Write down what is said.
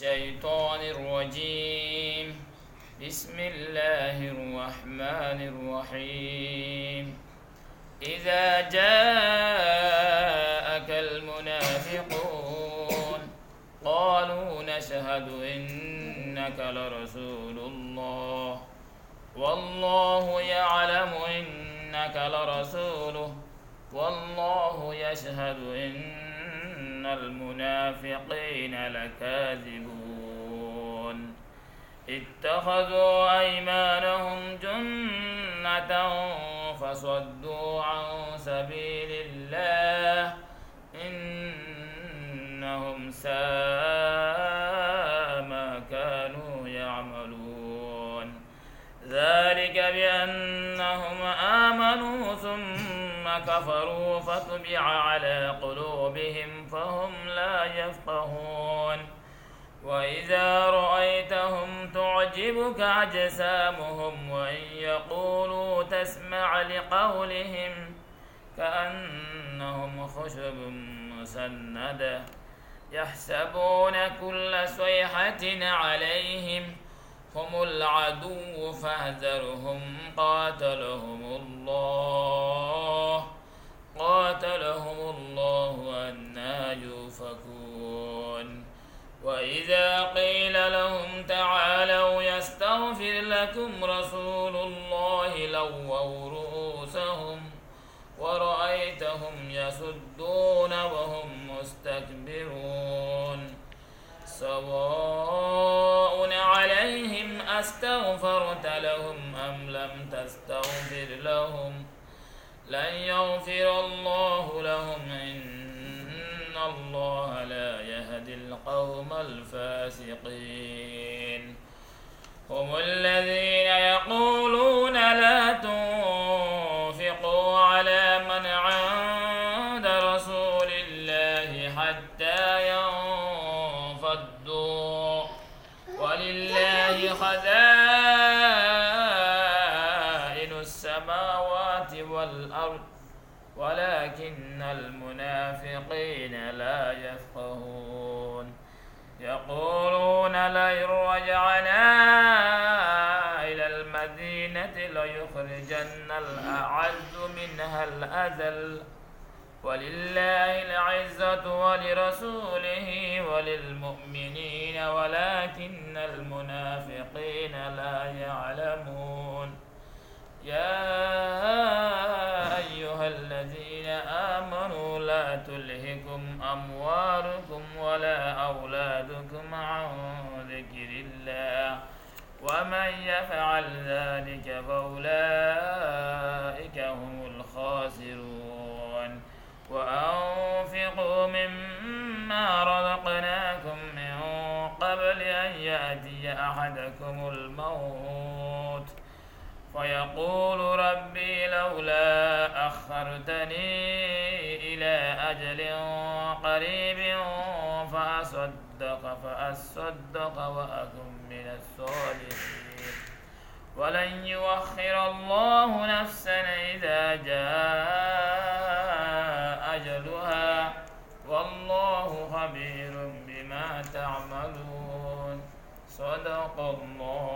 الشيطان الرجيم. بسم الله الرحمن الرحيم. إذا جاءك المنافقون قالوا نشهد إنك لرسول الله والله يعلم إنك لرسوله والله يشهد إن المنافقين لكاذبون. اتخذوا أيمانهم جنة فصدوا عن سبيل الله إنهم ساء ما كانوا يعملون. ذلك بأنهم آمنوا ثم كفروا فطبع على قلوبهم فهم لا يفقهون. وإذا رأيتهم تعجبك أجسامهم وإن يقولوا تسمع لقولهم كأنهم خشب مسندة يحسبون كل صيحة عليهم هم العدو فاحذرهم قاتلهم الله أنى يؤفكون. وإذا قيل لهم تعالوا يستغفر لكم رسول الله لووا رؤوسهم ورأيتهم يصدون وهم مستكبرون. سواء عليهم أستغفرت لهم أم لم تستغفر لهم لن يغفر الله لهم إن الله لا يهدي القوم الفاسقين. هم الذين يقولون لا تنفقوا على من عند رسول الله حتى ينفضوا ولله خزائن السماوات والأرض ولكن المنافقين لا يفقهون. يقولون لئن رجعنا إلى المدينة ليخرجن الأعز منها الأذل ولله العزة ولرسوله وللمؤمنين ولكن المنافقين لا يعلمون. يا أيها الذين آمنوا لا تلهكم أموالكم ولا أولادكم عن ذكر الله ومن يفعل ذلك فأولئك هم الخاسرون. وأنفقوا مما رزقناكم من قبل أن يأتي أحدكم الموت فيقول ربي لولا أخرتني إلى أجل قريب فأصدق وأكن من الصالحين. ولن يؤخر الله نفسا إذا جاء أجلها والله خبير بما تعملون. صدق الله